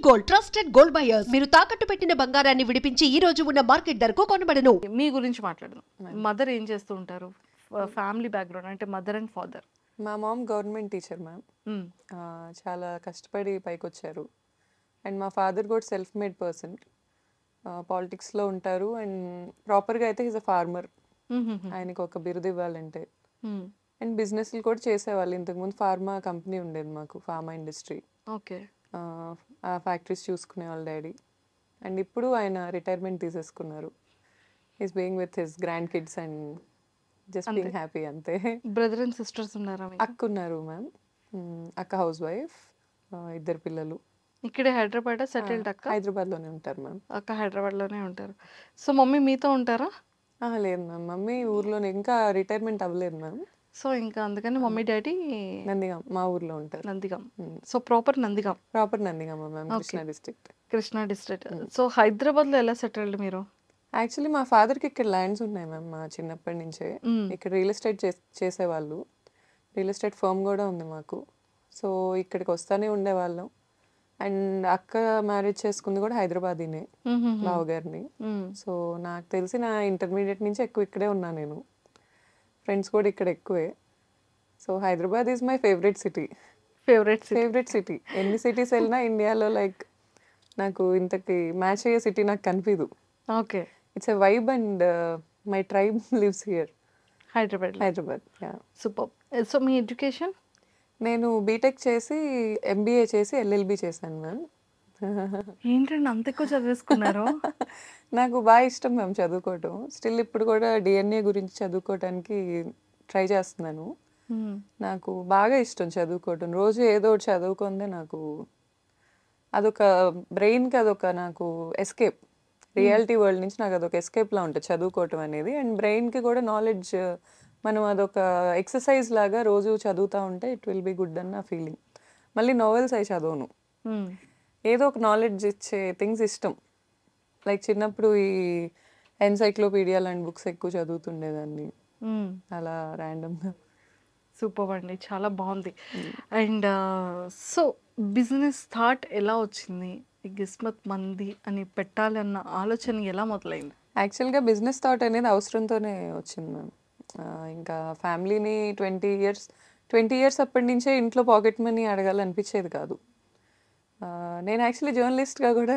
Gold trusted gold buyers మీరు తాకట్టు పెట్టిన బంగారాన్ని విడిపించి ఈ రోజు ఉన్న మార్కెట్ ధరకు కొనబడను. మీ గురించి మాట్లాడదాం. మదర్ ఏం చేస్తూ ఉంటారు? ఫ్యామిలీ బ్యాక్గ్రౌండ్ అంటే మదర్ అండ్ ఫాదర్. మా మామ్ గవర్నమెంట్ టీచర్ మ్యామ్. చాలా కష్టపడి పైకి వచ్చారు. అండ్ మా ఫాదర్ కూడా సెల్ఫ్ మేడ్ పర్సన్, పాలిటిక్స్లో ఉంటారు. అండ్ ప్రాపర్గా అయితే ఈజ్ అ ఫార్మర్. ఆయనకు ఒక బిరుదు ఇవ్వాలంటే. అండ్ బిజినెస్లు కూడా చేసేవాళ్ళు. ఇంతకుముందు ఫార్మా కంపెనీ ఉండేది మాకు, ఫార్మా ఇండస్ట్రీ. ఓకే. ఆ ఫ్యాక్టరీస్ చూసుకునే వాళ్ళ డాడీ. అండ్ ఇప్పుడు ఆయన రిటైర్మెంట్ తీసేసుకున్నారు. Is being with his grand kids and just being happy అంతే. బ్రదర్ అండ్ సిస్టర్స్ ఉన్నారా? అక్క ఉన్నారు మ్యామ్. అక్క హౌస్ వైఫ్, 2 పిల్లలు. ఇక్కడే హైదరాబాద్ సెటిల్డ్? అక్క హైదరాబాద్లోనే ఉంటారు మ్యామ్. అక్క హైదరాబాద్లోనే ఉంటారు. సో మమ్మీ మీతో ఉంటారా? లేదు మ్యామ్, మమ్మీ ఊర్లోనే, ఇంకా రిటైర్మెంట్ అవ్వలేదు మ్యామ్. సో ఇంకా అందుకని మమ్మీ డాడీ నందిగాం మా ఊర్లో ఉంటారు. Nandigam. So proper Nandigam. Proper Nandigama ma'am, Krishna district. Krishna district. So హైదరాబాద్లో ఎలా సెటిల్డ్ మీరు? యాక్చువల్లీ మా ఫాదర్కి ఇక్కడ ల్యాండ్స్ ఉన్నాయి మ్యామ్. మా చిన్నప్పటి నుంచే ఇక్కడ రియల్ ఎస్టేట్ చేసేవాళ్ళు. రియల్ ఎస్టేట్ ఫర్మ్ కూడా ఉంది మాకు. సో ఇక్కడికి వస్తూనే ఉండేవాళ్ళం. అండ్ అక్క మ్యారేజ్ చేసుకుంది కూడా హైదరాబాదీనే, బావగారిని. సో నాకు తెలిసి నా ఇంటర్మీడియట్ నుంచి ఎక్కువ ఇక్కడే ఉన్నా నేను. ఫ్రెండ్స్ కూడా ఇక్కడ ఎక్కువే. So Hyderabad is my favourite city. Favourite city. ఎన్ని సిటీస్ వెళ్ళినా ఇండియాలో లైక్ నాకు ఇంతకి మ్యాచ్ అయ్యే సిటీ నాకు కనిపించదు. Okay. It's a vibe and my tribe lives here. Hyderabad. Super. So me education? నేను బీటెక్ చేసి ఎంబీఏ చేసి ఎల్ఎల్బి చేశాను మ్యామ్. ఏంటండి అంత ఎక్కువ చదివేసుకున్నారు? నాకు బాగా ఇష్టం మ్యామ్ చదువుకోవటం. స్టిల్ ఇప్పుడు కూడా డిఎన్ఏ గురించి చదువుకోవటానికి ట్రై చేస్తున్నాను. నాకు బాగా ఇష్టం చదువుకోవటం. రోజు ఏదో ఒకటి చదువుకుందే నాకు అదొక బ్రెయిన్కి అదొక నాకు ఎస్కేప్. రియాలిటీ వరల్డ్ నుంచి నాకు అదొక ఎస్కేప్లా ఉంటుంది చదువుకోవటం అనేది. అండ్ బ్రెయిన్కి కూడా నాలెడ్జ్, మనం అదొక ఎక్సర్సైజ్ లాగా రోజు చదువుతూ ఉంటే ఇట్ విల్ బి గుడ్ అన్న ఫీలింగ్. మళ్ళీ నావెల్స్ అవి చదవను, ఏదో ఒక నాలెడ్జ్ ఇచ్చే థింగ్స్ ఇష్టం. లైక్ చిన్నప్పుడు ఈ ఎన్సైక్లోపీడియా లాంటి బుక్స్ ఎక్కువ చదువుతుండేదాన్ని అలా ర్యాండమ్గా. సూపర్ అండి, చాలా బాగుంది. అండ్ సో బిజినెస్ థాట్ ఎలా వచ్చింది? గిస్మత్ మంది అని పెట్టాలన్న ఆలోచన ఎలా మొదలైంది? యాక్చువల్గా బిజినెస్ థాట్ అనేది అవసరంతోనే వచ్చింది మ్యామ్. ఇంకా ఫ్యామిలీని 20 ఇయర్స్ అప్పటి నుంచే ఇంట్లో పాకెట్ మనీ అడగాలనిపించేది కాదు. నేను యాక్చువల్లీ జర్నలిస్ట్గా కూడా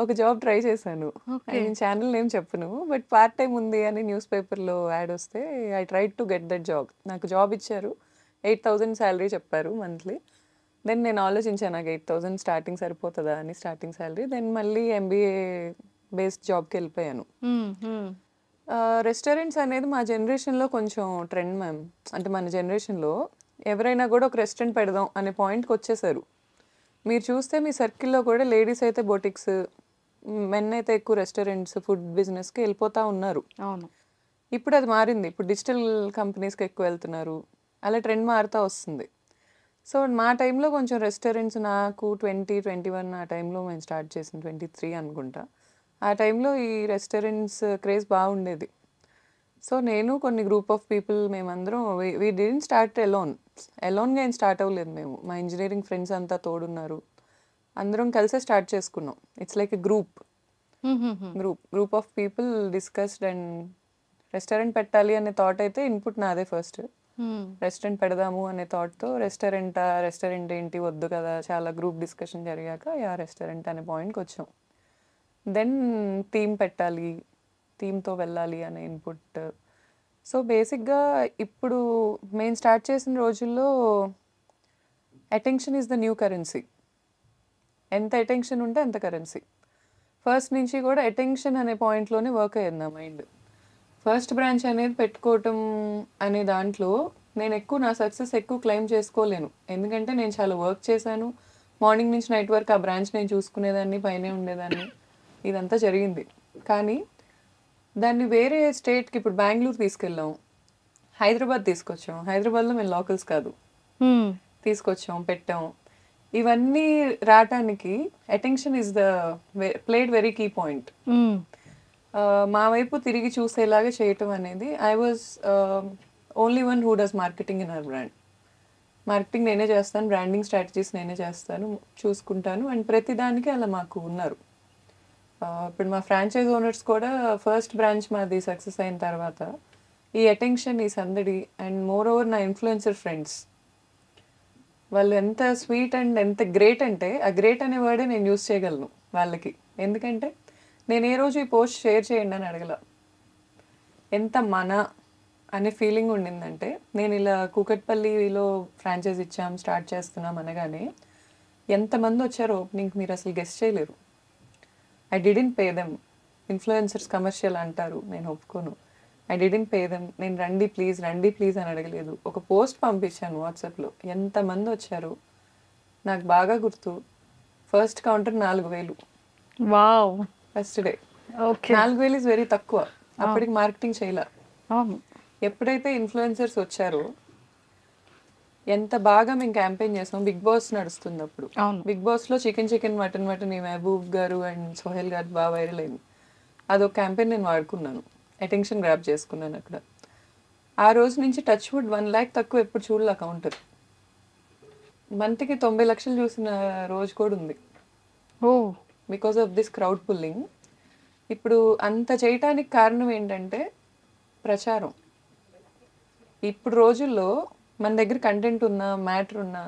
ఒక జాబ్ ట్రై చేశాను. నేను ఛానల్ నేమ్ చెప్పను, బట్ పార్ట్ టైం ఉంది అని న్యూస్ పేపర్లో యాడ్ వస్తే I try to get that job. నాకు జాబ్ ఇచ్చారు, 8,000 శాలరీ చెప్పారు మంత్లీ. దెన్ నేను ఆలోచించాను నాకు 8,000 స్టార్టింగ్ సరిపోతుందా అని, స్టార్టింగ్ శాలరీ. దెన్ మళ్ళీ ఎంబీఏ బేస్డ్ జాబ్కి వెళ్ళిపోయాను. రెస్టారెంట్స్ అనేది మా జనరేషన్లో కొంచెం ట్రెండ్ మ్యామ్. అంటే మన జనరేషన్లో ఎవరైనా కూడా ఒక రెస్టారెంట్ పెడదాం అనే పాయింట్కి వచ్చేసారు. మీరు చూస్తే మీ సర్కిల్లో కూడా లేడీస్ అయితే బొటిక్స్, మెన్ అయితే ఎక్కువ రెస్టారెంట్స్, ఫుడ్ బిజినెస్కి వెళ్ళిపోతూ ఉన్నారు. అవును. ఇప్పుడు అది మారింది. ఇప్పుడు డిజిటల్ కంపెనీస్కి ఎక్కువ వెళ్తున్నారు. అలా ట్రెండ్ మారుతూ వస్తుంది. సో మా టైంలో కొంచెం రెస్టారెంట్స్, నాకు 2021 ఆ టైంలో మేము స్టార్ట్ చేసిన 23 అనుకుంటా. ఆ టైంలో ఈ రెస్టారెంట్స్ క్రేజ్ బాగుండేది. సో నేను కొన్ని గ్రూప్ ఆఫ్ పీపుల్ మేమందరం వీ డిడ్ంట్ స్టార్ట్ ఎలోన్గా ఏం స్టార్ట్ అవ్వలేదు మేము. మా ఇంజనీరింగ్ ఫ్రెండ్స్ అంతా తోడున్నారు, అందరం కలిసే స్టార్ట్ చేసుకున్నాం. It's like a group of people discussed and restaurant పెట్టాలి అనే థాట్ అయితే ఇన్పుట్ నాదే ఫస్ట్. రెస్టారెంట్ పెడదాము అనే థాట్తో రెస్టారెంట్ ఏంటి వద్దు కదా, చాలా గ్రూప్ డిస్కషన్ జరిగాక రెస్టారెంట్ అనే పాయింట్కి వచ్చాం. దెన్ థీమ్ పెట్టాలి, థీమ్తో వెళ్ళాలి అనే ఇన్పుట్. సో బేసిక్గా ఇప్పుడు మేము స్టార్ట్ చేసిన రోజుల్లో attention is the new currency. ఎంత అటెన్షన్ ఉంటే అంత కరెన్సీ. ఫస్ట్ నుంచి కూడా అటెన్షన్ అనే పాయింట్లోనే వర్క్ అయ్యింది నా మైండ్. ఫస్ట్ బ్రాంచ్ అనేది పెట్టుకోవటం అనే దాంట్లో నేను నా సక్సెస్ ఎక్కువ క్లెయిమ్ చేసుకోలేను. ఎందుకంటే నేను చాలా వర్క్ చేశాను. మార్నింగ్ నుంచి నైట్ వరకు ఆ బ్రాంచ్ నేను చూసుకునేదాన్ని, పైనే ఉండేదాన్ని, ఇదంతా జరిగింది. కానీ దాన్ని వేరే స్టేట్కి, ఇప్పుడు బెంగళూరు తీసుకెళ్ళాం, హైదరాబాద్ తీసుకొచ్చాం. హైదరాబాద్లో మేము లోకల్స్ కాదు, తీసుకొచ్చాం, పెట్టాం. ఇవన్నీ రావటానికి attention is the played very key point. మా వైపు తిరిగి చూసేలాగా చేయటం అనేది. I was only one who does marketing in our brand. Marketing నేనే చేస్తాను, బ్రాండింగ్ స్ట్రాటజీస్ నేనే చేస్తాను, చూసుకుంటాను. అండ్ ప్రతి దానికి అలా మాకు ఉన్నారు. ఇప్పుడు మా ఫ్రాంచైజ్ ఓనర్స్ కూడా ఫస్ట్ బ్రాంచ్ మాది సక్సెస్ అయిన తర్వాత ఈ అటెన్షన్, ఈ సందడి అండ్ మోర్ ఓవర్ నా ఇన్ఫ్లుయెన్సర్ ఫ్రెండ్స్ వాళ్ళు ఎంత స్వీట్ అండ్ ఎంత గ్రేట్ అంటే ఆ గ్రేట్ అనే వర్డే నేను యూస్ చేయగలను వాళ్ళకి. ఎందుకంటే నేను ఏ రోజు ఈ పోస్ట్ షేర్ చేయండి అని అడగల. ఎంత మన అనే ఫీలింగ్ ఉండిందంటే, నేను ఇలా కూకట్పల్లిలో ఫ్రాంచైజ్ ఇచ్చాం, స్టార్ట్ చేస్తున్నాం అనగానే ఎంతమంది వచ్చారో ఓపెనింగ్ మీరు అసలు గెస్ట్ చేయలేరు. I didn't pay them. Influencers commercial అంటారు, నేను ఒప్పుకోను. I didn't pay them. నేను రండి ప్లీజ్ అని అడగలేదు. ఒక పోస్ట్ పంపించాను వాట్సాప్లో, ఎంతమంది వచ్చారు నాకు బాగా గుర్తు. First counter 4,000 wow. First day. Okay. 4,000 is very తక్కువ. అప్పటికి మార్కెటింగ్ చేయలే. అవును. ఎప్పుడైతే ఇన్ఫ్లుయెన్సర్స్ వచ్చారో ఎంత బాగా మేము క్యాంపెయిన్ చేసాం. బిగ్ బాస్ నడుస్తుంది అప్పుడు. అవును. బిగ్ బాస్లో చికెన్ మటన్ ఈ మహబూబ్ గారు అండ్ సోహెల్ గారు బాగా వైరల్ అయింది. అదొక క్యాంపెయిన్ నేను వాడుకున్నాను, అటెన్షన్ గ్రాప్ చేసుకున్నాను అక్కడ. ఆ రోజు నుంచి టచ్ వుడ్ 1 lakh తక్కువ ఎప్పుడు చూడలే కౌంటర్. మంత్కి 90 లక్షలు చూసిన రోజు కూడా ఉంది. ఓ. Because of this crowd pulling. ఇప్పుడు అంత చేయటానికి కారణం ఏంటంటే ప్రచారం. ఇప్పుడు రోజుల్లో మన దగ్గర కంటెంట్ ఉన్నా, మ్యాటర్ ఉన్నా,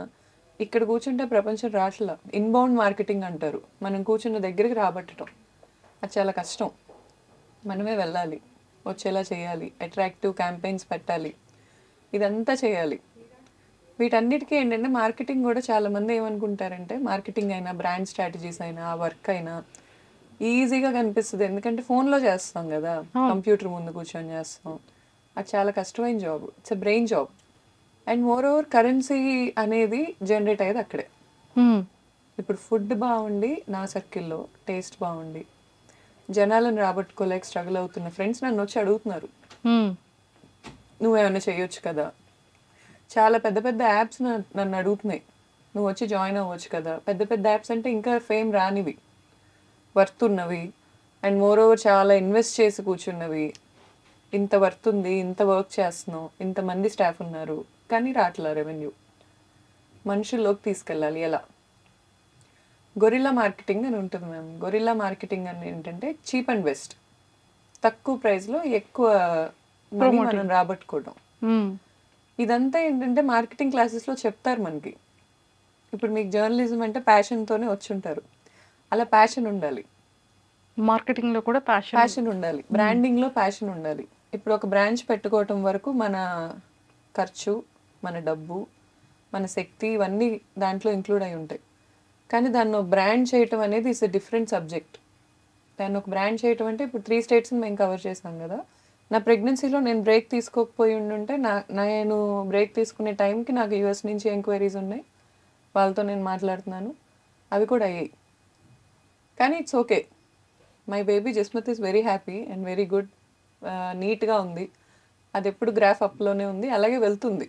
ఇక్కడ కూర్చుంటే ప్రపంచం రాట్లా. ఇన్బౌండ్ మార్కెటింగ్ అంటారు. మనం కూర్చున్న దగ్గరికి రాబట్టడం అది చాలా కష్టం. మనమే వెళ్ళాలి, వచ్చేలా చేయాలి, అట్రాక్టివ్ క్యాంపెయిన్స్ పెట్టాలి, ఇదంతా చేయాలి. వీటన్నిటికీ ఏంటంటే మార్కెటింగ్ కూడా చాలామంది ఏమనుకుంటారంటే, మార్కెటింగ్ అయినా బ్రాండ్ స్ట్రాటజీస్ అయినా వర్క్ అయినా ఈజీగా కనిపిస్తుంది. ఎందుకంటే ఫోన్లో చేస్తాం కదా, కంప్యూటర్ ముందు కూర్చొని చేస్తాం. అది చాలా కష్టమైన job. It's a brain job. And more over currency అనేది జనరేట్ అయ్యేది అక్కడే. ఇప్పుడు ఫుడ్ బాగుండి, నా సర్కిల్లో టేస్ట్ బాగుండి, జనాలను రాబట్టుకోలేక స్ట్రగుల్ అవుతున్న ఫ్రెండ్స్ నన్ను వచ్చి అడుగుతున్నారు, నువ్వేమైనా చేయొచ్చు కదా. చాలా పెద్ద పెద్ద యాప్స్ నన్ను అడుగుతున్నాయి, నువ్వు వచ్చి జాయిన్ అవ్వచ్చు కదా. పెద్ద పెద్ద యాప్స్ అంటే ఇంకా ఫేమ్ రానివి, వర్త్ ఉన్నవి, అండ్ మోర్ ఓవర్ చాలా ఇన్వెస్ట్ చేసి కూర్చున్నవి. ఇంత వర్త్ ఉంది, ఇంత వర్క్ చేస్తున్నాం, ఇంతమంది స్టాఫ్ ఉన్నారు, కానీ రాట్లా రెవెన్యూ. మనుషుల్లోకి తీసుకెళ్ళాలి ఎలా? గొరిల్లా మార్కెటింగ్ అని ఉంటుంది మ్యామ్. గొరిల్లా మార్కెటింగ్ అని ఏంటంటే చీప్ అండ్ బెస్ట్, తక్కువ ప్రైస్లో ఎక్కువ మనీ మనం రాబట్టుకోవడం. ఇదంతా ఏంటంటే మార్కెటింగ్ క్లాసెస్లో చెప్తారు మనకి. ఇప్పుడు మీకు జర్నలిజం అంటే ప్యాషన్తోనే వచ్చి ఉంటారు, అలా ప్యాషన్ ఉండాలి. మార్కెటింగ్లో కూడా ప్యాషన్ ఉండాలి, బ్రాండింగ్లో ప్యాషన్ ఉండాలి. ఇప్పుడు ఒక బ్రాంచ్ పెట్టుకోవటం వరకు మన ఖర్చు, మన డబ్బు, మన శక్తి ఇవన్నీ దాంట్లో ఇంక్లూడ్ అయి ఉంటాయి. కానీ దాన్ని బ్రాండ్ చేయటం అనేది ఇస్ ఎ డిఫరెంట్ సబ్జెక్ట్. దాన్ని ఒక బ్రాండ్ చేయటం అంటే ఇప్పుడు 3 states మేము కవర్ చేసాం కదా. నా ప్రెగ్నెన్సీలో నేను బ్రేక్ తీసుకోకపోయి ఉండుంటే, నేను బ్రేక్ తీసుకునే టైంకి నాకు యూఎస్ నుంచి ఎంక్వైరీస్ ఉన్నాయి, వాళ్ళతో నేను మాట్లాడుతున్నాను, అవి కూడా అయ్యాయి. కానీ it's okay. My baby Jasmat is very happy and very good. నీట్గా ఉంది, అది ఎప్పుడు గ్రాఫ్ అప్లోనే ఉంది, అలాగే వెళ్తుంది.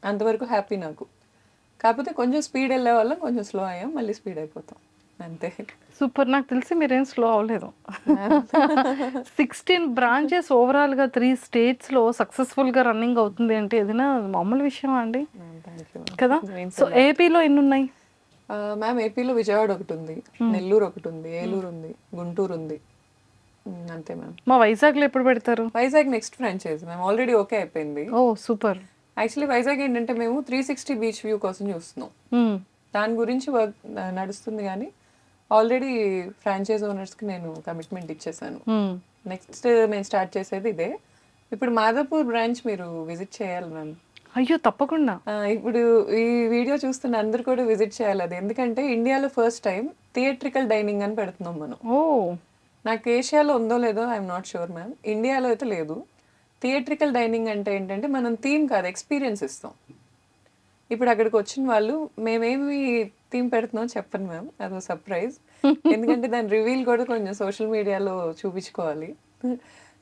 అంతవరకు హ్యాపీ నాకు. కాకపోతే కొంచెం స్పీడ్ వెళ్ళే వాళ్ళం, కొంచెం స్లో అయ్యాం, మళ్ళీ స్పీడ్ అయిపోతాం అంతే. సూపర్. నాకు తెలిసి మీరేం స్లో అవ్వలేదు. 16 బ్రాంచెస్ ఓవరాల్గా 3 స్టేట్స్లో సక్సెస్ఫుల్గా రన్నింగ్ అవుతుంది అంటే ఏదైనా మామూలు విషయం అండి కదా. సో ఏపీలో ఎన్ని ఉన్నాయి మ్యామ్? ఏపీలో విజయవాడ ఒకటి ఉంది, నెల్లూరు ఒకటి ఉంది, ఏలూరు ఉంది, గుంటూరు ఉంది, అంతే మ్యామ్. మా వైజాగ్లో ఎప్పుడు పెడతారు? Vizag next franchise ma'am, already okay అయిపోయింది. ఓ సూపర్. యాక్చువల్లీ వైజాగ్ ఏంటంటే మేము 360 బీచ్ వ్యూ కోసం చూస్తున్నాం. దాని గురించి వర్క్ నడుస్తుంది, కానీ ఆల్రెడీ ఫ్రాంచైజ్ ఓనర్స్కి నేను కమిట్మెంట్ ఇచ్చేసాను. నెక్స్ట్ మేము స్టార్ట్ చేసేది ఇదే. ఇప్పుడు మాదాపూర్ బ్రాంచ్ మీరు విజిట్ చేయాలి మ్యామ్. అయ్యో తప్పకుండా. ఇప్పుడు ఈ వీడియో చూస్తున్న అందరు కూడా విజిట్ చేయాలి అది. ఎందుకంటే ఇండియాలో ఫస్ట్ టైం థియేట్రికల్ డైనింగ్ అని పెడుతున్నాం మనం. ఓ. నాకు ఏషియాలో ఉందో లేదో ఐఎమ్ నాట్ షూర్ మ్యామ్, ఇండియాలో అయితే లేదు. థియేట్రికల్ డైనింగ్ అంటే ఏంటంటే మనం థీమ్ కాదు, ఎక్స్పీరియన్స్ ఇస్తాం. ఇప్పుడు అక్కడికి వచ్చిన వాళ్ళు మేమేమి థీమ్ పెడుతున్నాం చెప్పను మ్యామ్, అదో సర్ప్రైజ్. ఎందుకంటే దాని రివీల్ కూడా కొంచెం సోషల్ మీడియాలో చూపించుకోవాలి.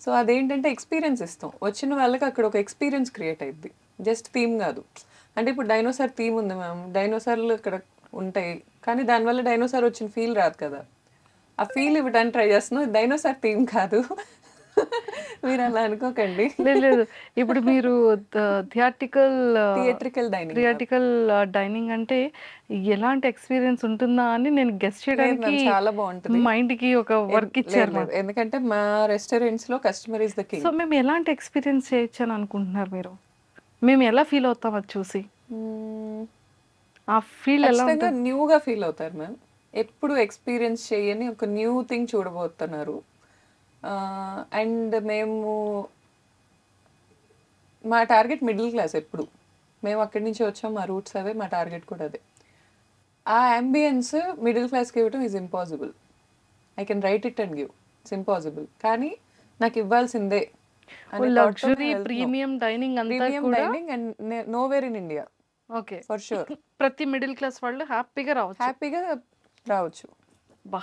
సో అదేంటంటే ఎక్స్పీరియన్స్ ఇస్తాం. వచ్చిన వాళ్ళకి అక్కడ ఒక ఎక్స్పీరియన్స్ క్రియేట్ అయ్యిద్ది, జస్ట్ థీమ్ కాదు. అంటే ఇప్పుడు డైనోసార్ థీమ్ ఉంది మ్యామ్, డైనోసార్లు ఇక్కడ ఉంటాయి, కానీ దానివల్ల డైనోసార్ వచ్చిన ఫీల్ రాదు కదా. ఆ ఫీల్ ఇవ్వడానికి ట్రై చేస్తున్నాం. డైనోసార్ థీమ్ కాదు, మీరు అలా అనుకోకండి. లేదు లేదు, ఇప్పుడు మీరు థియేట్రికల్ థియేట్రికల్ డైనింగ్ అంటే ఎలాంటి ఎక్స్పీరియన్స్ ఉంటుందా అని నేను గెస్ట్ చేయడానికి చాలా బాగుంటుంది. మైండ్ కి ఒక వర్క్ ఇచ్చారు లేదు, ఎందుకంటే మా రెస్టారెంట్స్ లో customer is the king. So మేము ఎలాంటి ఎక్స్పీరియన్స్ చేయొచ్చు అని అనుకుంటున్నారు మీరు? మేము ఎలా ఫీల్ అవుతాం అది చూసి? ఆ ఫీల్ ఎలా ఖచ్చితంగా ఉంటుంది? న్యూగా ఫీల్ అవుతారు మ్యామ్. ఎప్పుడు ఎక్స్పీరియన్స్ చేయని ఒక న్యూ థింగ్ చూడబోతున్నారు. అండ్ మా టార్గెట్ మిడిల్ క్లాస్. ఎప్పుడు మేము అక్కడి నుంచి వచ్చాం, మా రూట్స్ అవే, మా టార్గెట్ కూడా అదే. ఆ అంబియన్స్ మిడిల్ క్లాస్కి ఇవ్వటం is impossible. I can write it and give, it's impossible. కానీ నాకు ఇవ్వాల్సిందే లగ్జరీ ప్రీమియం డైనింగ్ అంతా కూడా and nowhere in India okay, for sure. ప్రతి మిడిల్ క్లాస్ వాళ్ళు హ్యాపీగా రావచ్చు. హ్యాపీగా రావచ్చు. బా